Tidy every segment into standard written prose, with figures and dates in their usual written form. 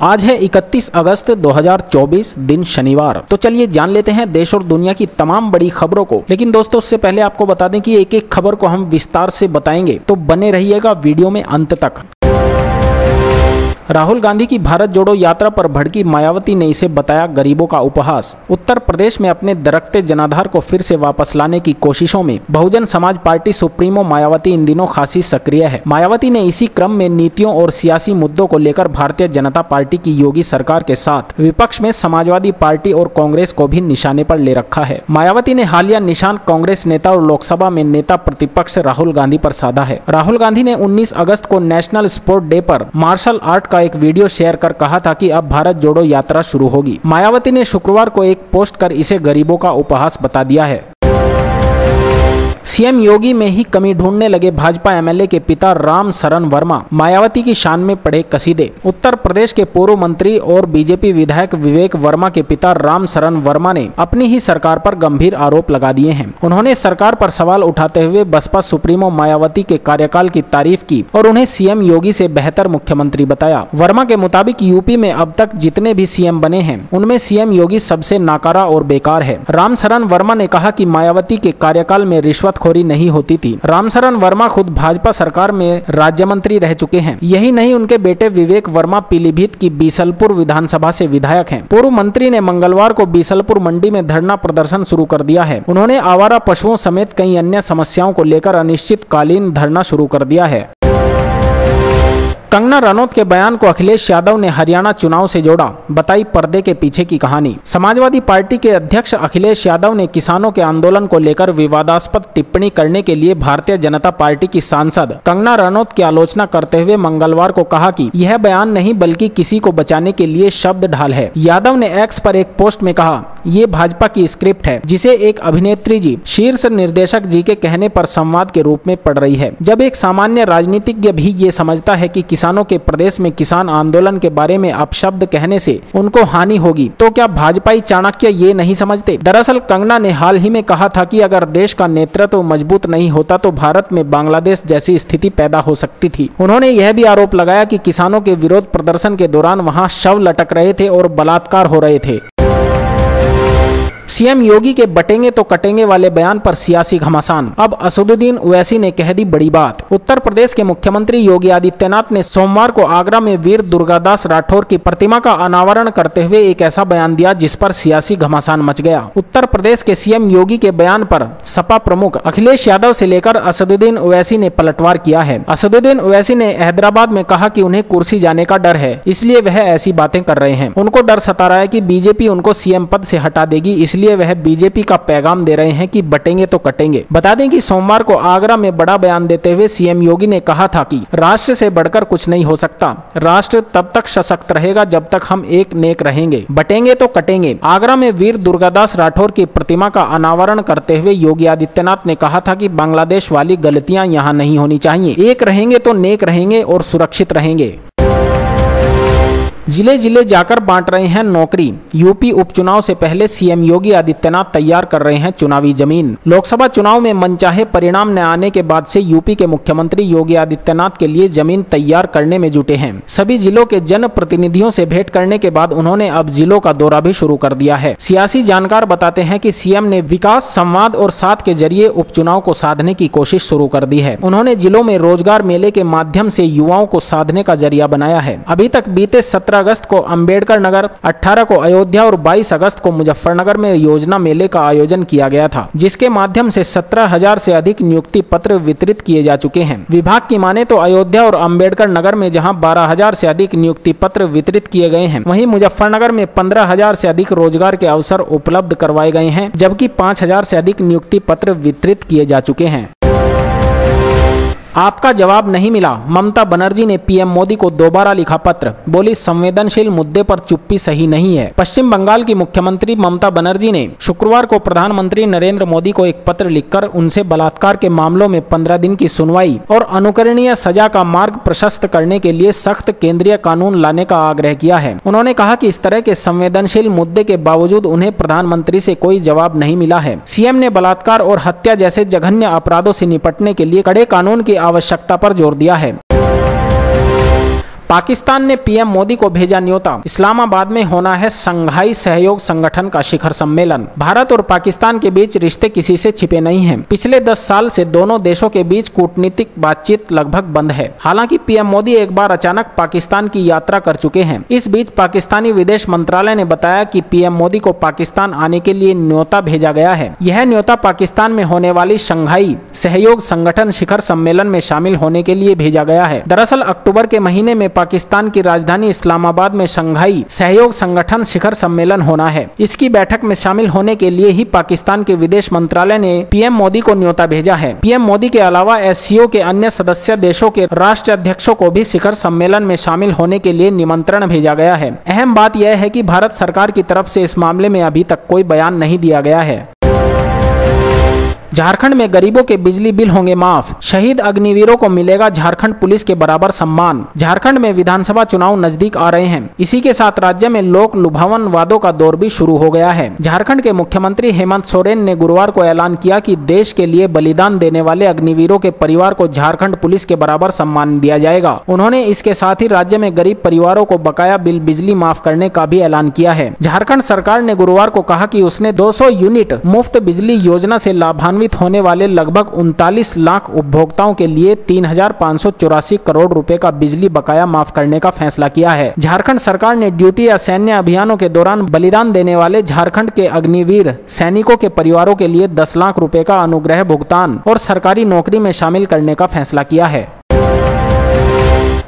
आज है 31 अगस्त 2024 दिन शनिवार। तो चलिए जान लेते हैं देश और दुनिया की तमाम बड़ी खबरों को। लेकिन दोस्तों उससे पहले आपको बता दें कि एक एक खबर को हम विस्तार से बताएंगे, तो बने रहिएगा वीडियो में अंत तक। राहुल गांधी की भारत जोड़ो यात्रा पर भड़की मायावती ने इसे बताया गरीबों का उपहास। उत्तर प्रदेश में अपने दरकते जनाधार को फिर से वापस लाने की कोशिशों में बहुजन समाज पार्टी सुप्रीमो मायावती इन दिनों खासी सक्रिय है। मायावती ने इसी क्रम में नीतियों और सियासी मुद्दों को लेकर भारतीय जनता पार्टी की योगी सरकार के साथ विपक्ष में समाजवादी पार्टी और कांग्रेस को भी निशाने पर ले रखा है। मायावती ने हालिया निशान कांग्रेस नेता और लोकसभा में नेता प्रतिपक्ष राहुल गांधी पर साधा है। राहुल गांधी ने 19 अगस्त को नेशनल स्पोर्ट डे पर मार्शल आर्ट एक वीडियो शेयर कर कहा था कि अब भारत जोड़ो यात्रा शुरू होगी। मायावती ने शुक्रवार को एक पोस्ट कर इसे गरीबों का उपहास बता दिया है। सीएम योगी में ही कमी ढूंढने लगे भाजपा एमएलए के पिता राम शरण वर्मा, मायावती की शान में पढ़े कसीदे। उत्तर प्रदेश के पूर्व मंत्री और बीजेपी विधायक विवेक वर्मा के पिता राम शरण वर्मा ने अपनी ही सरकार पर गंभीर आरोप लगा दिए हैं। उन्होंने सरकार पर सवाल उठाते हुए बसपा सुप्रीमो मायावती के कार्यकाल की तारीफ की और उन्हें सीएम योगी से बेहतर मुख्यमंत्री बताया। वर्मा के मुताबिक यूपी में अब तक जितने भी सीएम बने हैं उनमें सीएम योगी सबसे नाकारा और बेकार है। राम शरण वर्मा ने कहा कि मायावती के कार्यकाल में रिश्वत नहीं होती थी। रामशरण वर्मा खुद भाजपा सरकार में राज्य मंत्री रह चुके हैं। यही नहीं, उनके बेटे विवेक वर्मा पीलीभीत की बीसलपुर विधानसभा से विधायक हैं। पूर्व मंत्री ने मंगलवार को बीसलपुर मंडी में धरना प्रदर्शन शुरू कर दिया है। उन्होंने आवारा पशुओं समेत कई अन्य समस्याओं को लेकर अनिश्चितकालीन धरना शुरू कर दिया है। कंगना रनौत के बयान को अखिलेश यादव ने हरियाणा चुनाव से जोड़ा, बताई पर्दे के पीछे की कहानी। समाजवादी पार्टी के अध्यक्ष अखिलेश यादव ने किसानों के आंदोलन को लेकर विवादास्पद टिप्पणी करने के लिए भारतीय जनता पार्टी की सांसद कंगना रनौत की आलोचना करते हुए मंगलवार को कहा कि यह बयान नहीं बल्कि किसी को बचाने के लिए शब्द ढाल है। यादव ने एक्स पर एक पोस्ट में कहा, ये भाजपा की स्क्रिप्ट है जिसे एक अभिनेत्री जी शीर्ष निर्देशक जी के कहने पर संवाद के रूप में पढ़ रही है। जब एक सामान्य राजनीतिज्ञ भी ये समझता है कि किसानों के प्रदेश में किसान आंदोलन के बारे में अपशब्द कहने से उनको हानि होगी, तो क्या भाजपाई चाणक्य ये नहीं समझते? दरअसल कंगना ने हाल ही में कहा था कि अगर देश का नेतृत्व मजबूत नहीं होता तो भारत में बांग्लादेश जैसी स्थिति पैदा हो सकती थी। उन्होंने यह भी आरोप लगाया कि किसानों के विरोध प्रदर्शन के दौरान वहां शव लटक रहे थे और बलात्कार हो रहे थे। सीएम योगी के बटेंगे तो कटेंगे वाले बयान पर सियासी घमासान। अब असदुद्दीन ओवैसी ने कह दी बड़ी बात। उत्तर प्रदेश के मुख्यमंत्री योगी आदित्यनाथ ने सोमवार को आगरा में वीर दुर्गादास राठौर की प्रतिमा का अनावरण करते हुए एक ऐसा बयान दिया जिस पर सियासी घमासान मच गया। उत्तर प्रदेश के सीएम योगी के बयान पर सपा प्रमुख अखिलेश यादव से लेकर असदुद्दीन ओवैसी ने पलटवार किया है। असदुद्दीन ओवैसी ने हैदराबाद में कहा कि उन्हें कुर्सी जाने का डर है, इसलिए वह ऐसी बातें कर रहे हैं। उनको डर सता रहा है कि बीजेपी उनको सीएम पद से हटा देगी, इसलिए वह बीजेपी का पैगाम दे रहे हैं कि बटेंगे तो कटेंगे। बता दें कि सोमवार को आगरा में बड़ा बयान देते हुए सीएम योगी ने कहा था कि राष्ट्र से बढ़कर कुछ नहीं हो सकता। राष्ट्र तब तक सशक्त रहेगा जब तक हम एक नेक रहेंगे। बटेंगे तो कटेंगे। आगरा में वीर दुर्गादास राठौर की प्रतिमा का अनावरण करते हुए योगी आदित्यनाथ ने कहा था कि बांग्लादेश वाली गलतियां यहाँ नहीं होनी चाहिए। एक रहेंगे तो नेक रहेंगे और सुरक्षित रहेंगे। जिले जिले जाकर बांट रहे हैं नौकरी। यूपी उपचुनाव से पहले सीएम योगी आदित्यनाथ तैयार कर रहे हैं चुनावी जमीन। लोकसभा चुनाव में मनचाहे परिणाम न आने के बाद से यूपी के मुख्यमंत्री योगी आदित्यनाथ के लिए जमीन तैयार करने में जुटे हैं। सभी जिलों के जन प्रतिनिधियों से भेंट करने के बाद उन्होंने अब जिलों का दौरा भी शुरू कर दिया है। सियासी जानकार बताते हैं कि सीएम ने विकास, संवाद और साथ के जरिए उपचुनाव को साधने की कोशिश शुरू कर दी है। उन्होंने जिलों में रोजगार मेले के माध्यम से युवाओं को साधने का जरिया बनाया है। अभी तक बीते 17 अगस्त को अंबेडकर नगर, 18 को अयोध्या और 22 अगस्त को मुजफ्फरनगर में योजना मेले का आयोजन किया गया था, जिसके माध्यम से 17,000 से अधिक नियुक्ति पत्र वितरित किए जा चुके हैं। विभाग की माने तो अयोध्या और अंबेडकर नगर में जहां 12,000 से अधिक नियुक्ति पत्र वितरित किए गए हैं, वहीं मुजफ्फरनगर में 15,000 से अधिक रोजगार के अवसर उपलब्ध करवाए गए हैं, जबकि 5,000 से अधिक नियुक्ति पत्र वितरित किए जा चुके हैं। आपका जवाब नहीं मिला, ममता बनर्जी ने पीएम मोदी को दोबारा लिखा पत्र। बोली, संवेदनशील मुद्दे पर चुप्पी सही नहीं है। पश्चिम बंगाल की मुख्यमंत्री ममता बनर्जी ने शुक्रवार को प्रधानमंत्री नरेंद्र मोदी को एक पत्र लिखकर उनसे बलात्कार के मामलों में 15 दिन की सुनवाई और अनुकरणीय सजा का मार्ग प्रशस्त करने के लिए सख्त केंद्रीय कानून लाने का आग्रह किया है। उन्होंने कहा कि इस तरह के संवेदनशील मुद्दे के बावजूद उन्हें प्रधानमंत्री से कोई जवाब नहीं मिला है। सीएम ने बलात्कार और हत्या जैसे जघन्य अपराधों से निपटने के लिए कड़े कानून की आवश्यकता पर जोर दिया है। पाकिस्तान ने पीएम मोदी को भेजा न्योता। इस्लामाबाद में होना है शंघाई सहयोग संगठन का शिखर सम्मेलन। भारत और पाकिस्तान के बीच रिश्ते किसी से छिपे नहीं हैं। पिछले 10 साल से दोनों देशों के बीच कूटनीतिक बातचीत लगभग बंद है। हालांकि पीएम मोदी एक बार अचानक पाकिस्तान की यात्रा कर चुके हैं। इस बीच पाकिस्तानी विदेश मंत्रालय ने बताया कि पीएम मोदी को पाकिस्तान आने के लिए न्योता भेजा गया है। यह न्योता पाकिस्तान में होने वाली शंघाई सहयोग संगठन शिखर सम्मेलन में शामिल होने के लिए भेजा गया है। दरअसल अक्टूबर के महीने में पाकिस्तान की राजधानी इस्लामाबाद में शंघाई सहयोग संगठन शिखर सम्मेलन होना है। इसकी बैठक में शामिल होने के लिए ही पाकिस्तान के विदेश मंत्रालय ने पीएम मोदी को न्योता भेजा है। पीएम मोदी के अलावा एससीओ के अन्य सदस्य देशों के राष्ट्राध्यक्षों को भी शिखर सम्मेलन में शामिल होने के लिए निमंत्रण भेजा गया है। अहम बात यह है कि भारत सरकार की तरफ से इस मामले में अभी तक कोई बयान नहीं दिया गया है। झारखंड में गरीबों के बिजली बिल होंगे माफ। शहीद अग्निवीरों को मिलेगा झारखंड पुलिस के बराबर सम्मान। झारखंड में विधानसभा चुनाव नजदीक आ रहे हैं। इसी के साथ राज्य में लोक लुभावन वादों का दौर भी शुरू हो गया है। झारखंड के मुख्यमंत्री हेमंत सोरेन ने गुरुवार को ऐलान किया कि देश के लिए बलिदान देने वाले अग्निवीरों के परिवार को झारखंड पुलिस के बराबर सम्मान दिया जाएगा। उन्होंने इसके साथ ही राज्य में गरीब परिवारों को बकाया बिल बिजली माफ करने का भी ऐलान किया है। झारखंड सरकार ने गुरुवार को कहा कि उसने 200 यूनिट मुफ्त बिजली योजना से लाभान्वित होने वाले लगभग 39 लाख उपभोक्ताओं के लिए 3,584 करोड़ रुपए का बिजली बकाया माफ करने का फैसला किया है। झारखंड सरकार ने ड्यूटी या सैन्य अभियानों के दौरान बलिदान देने वाले झारखंड के अग्निवीर सैनिकों के परिवारों के लिए 10 लाख रुपए का अनुग्रह भुगतान और सरकारी नौकरी में शामिल करने का फैसला किया है।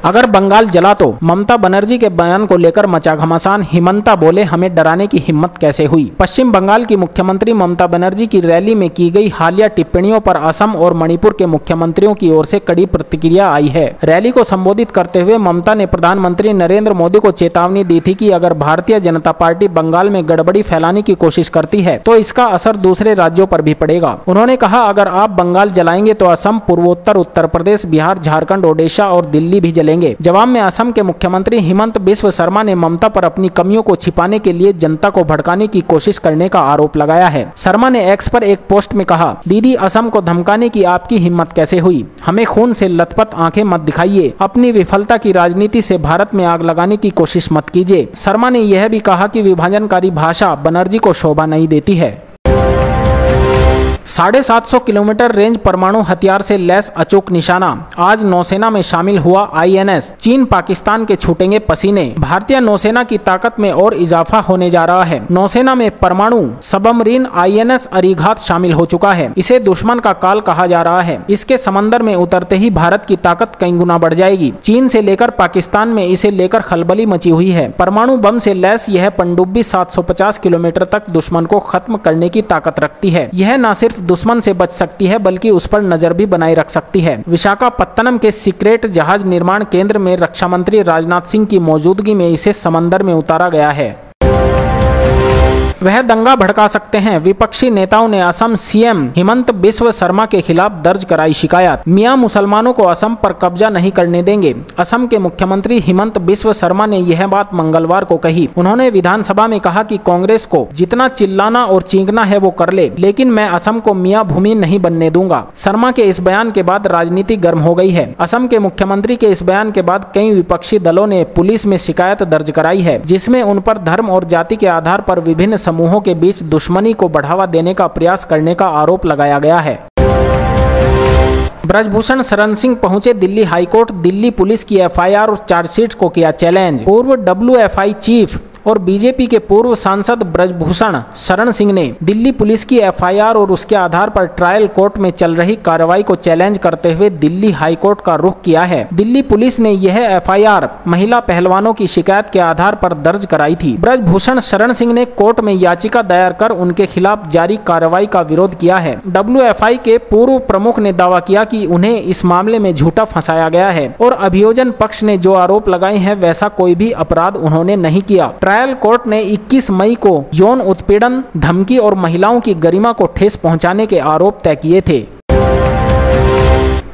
अगर बंगाल जला तो ममता बनर्जी के बयान को लेकर मचा घमासान। हिमंता बोले हमें डराने की हिम्मत कैसे हुई। पश्चिम बंगाल की मुख्यमंत्री ममता बनर्जी की रैली में की गई हालिया टिप्पणियों पर असम और मणिपुर के मुख्यमंत्रियों की ओर से कड़ी प्रतिक्रिया आई है। रैली को संबोधित करते हुए ममता ने प्रधानमंत्री नरेंद्र मोदी को चेतावनी दी थी कि अगर भारतीय जनता पार्टी बंगाल में गड़बड़ी फैलाने की कोशिश करती है तो इसका असर दूसरे राज्यों पर भी पड़ेगा। उन्होंने कहा अगर आप बंगाल जलाएंगे तो असम, पूर्वोत्तर उत्तर प्रदेश, बिहार, झारखंड, ओडिशा और दिल्ली भी जलेंगे। जवाब में असम के मुख्यमंत्री हिमंत बिस्व शर्मा ने ममता पर अपनी कमियों को छिपाने के लिए जनता को भड़काने की कोशिश करने का आरोप लगाया है। शर्मा ने एक्स पर एक पोस्ट में कहा, दीदी असम को धमकाने की आपकी हिम्मत कैसे हुई। हमें खून से लथपथ आंखें मत दिखाइए। अपनी विफलता की राजनीति से भारत में आग लगाने की कोशिश मत कीजिए। शर्मा ने यह भी कहा कि विभाजनकारी भाषा बनर्जी को शोभा नहीं देती है। 750 किलोमीटर रेंज परमाणु हथियार से लैस अचूक निशाना। आज नौसेना में शामिल हुआ आईएनएस। चीन पाकिस्तान के छूटेंगे पसीने। भारतीय नौसेना की ताकत में और इजाफा होने जा रहा है। नौसेना में परमाणु सबमरीन आईएनएस अरिघात शामिल हो चुका है। इसे दुश्मन का काल कहा जा रहा है। इसके समंदर में उतरते ही भारत की ताकत कई गुना बढ़ जाएगी। चीन से लेकर पाकिस्तान में इसे लेकर खलबली मची हुई है। परमाणु बम से लैस यह पनडुब्बी 750 किलोमीटर तक दुश्मन को खत्म करने की ताकत रखती है। यह न सिर्फ दुश्मन से बच सकती है बल्कि उस पर नजर भी बनाए रख सकती है। विशाखापत्तनम के सीक्रेट जहाज निर्माण केंद्र में रक्षा मंत्री राजनाथ सिंह की मौजूदगी में इसे समंदर में उतारा गया है। वह दंगा भड़का सकते हैं। विपक्षी नेताओं ने असम सीएम हिमंत बिस्व शर्मा के खिलाफ दर्ज कराई शिकायत। मियां मुसलमानों को असम पर कब्जा नहीं करने देंगे। असम के मुख्यमंत्री हिमंत बिस्व शर्मा ने यह बात मंगलवार को कही। उन्होंने विधानसभा में कहा कि कांग्रेस को जितना चिल्लाना और चीखना है वो कर ले, लेकिन मैं असम को मियां भूमि नहीं बनने दूंगा। शर्मा के इस बयान के बाद राजनीति गर्म हो गई है। असम के मुख्यमंत्री के इस बयान के बाद कई विपक्षी दलों ने पुलिस में शिकायत दर्ज कराई है, जिसमें उन पर धर्म और जाति के आधार पर विभिन्न समूहों के बीच दुश्मनी को बढ़ावा देने का प्रयास करने का आरोप लगाया गया है। ब्रजभूषण शरण सिंह पहुंचे दिल्ली हाईकोर्ट। दिल्ली पुलिस की एफआईआर और चार्जशीट को किया चैलेंज। पूर्व डब्ल्यूएफआई चीफ और बीजेपी के पूर्व सांसद ब्रजभूषण शरण सिंह ने दिल्ली पुलिस की एफआईआर और उसके आधार पर ट्रायल कोर्ट में चल रही कार्रवाई को चैलेंज करते हुए दिल्ली हाईकोर्ट का रुख किया है। दिल्ली पुलिस ने यह एफआईआर महिला पहलवानों की शिकायत के आधार पर दर्ज कराई थी। ब्रजभूषण शरण सिंह ने कोर्ट में याचिका दायर कर उनके खिलाफ जारी कार्रवाई का विरोध किया है। डब्ल्यूएफआई के पूर्व प्रमुख ने दावा किया कि उन्हें इस मामले में झूठा फंसाया गया है और अभियोजन पक्ष ने जो आरोप लगाए हैं वैसा कोई भी अपराध उन्होंने नहीं किया। ट्रायल कोर्ट ने 21 मई को यौन उत्पीड़न, धमकी और महिलाओं की गरिमा को ठेस पहुंचाने के आरोप तय किए थे।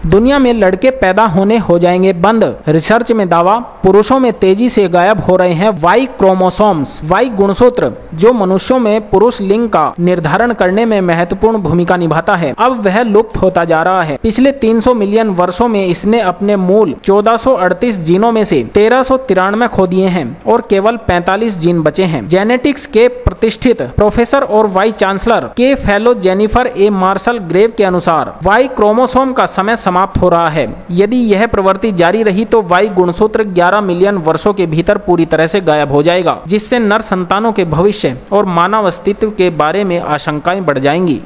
दुनिया में लड़के पैदा होने हो जाएंगे बंद। रिसर्च में दावा, पुरुषों में तेजी से गायब हो रहे हैं वाई क्रोमोसोम्स। वाई गुणसूत्र जो मनुष्यों में पुरुष लिंग का निर्धारण करने में महत्वपूर्ण भूमिका निभाता है, अब वह लुप्त होता जा रहा है। पिछले 300 मिलियन वर्षों में इसने अपने मूल 1438 जीनों में से 1393 खो दिए हैं और केवल 45 जीन बचे हैं। जेनेटिक्स के प्रतिष्ठित प्रोफेसर और वाइस चांसलर के फेलो जेनिफर ए मार्शल ग्रेव के अनुसार वाई क्रोमोसोम का समय समाप्त हो रहा है। यदि यह प्रवृत्ति जारी रही तो वाई गुणसूत्र 11 मिलियन वर्षों के भीतर पूरी तरह से गायब हो जाएगा, जिससे नर संतानों के भविष्य और मानव अस्तित्व के बारे में आशंकाएं बढ़ जाएंगी।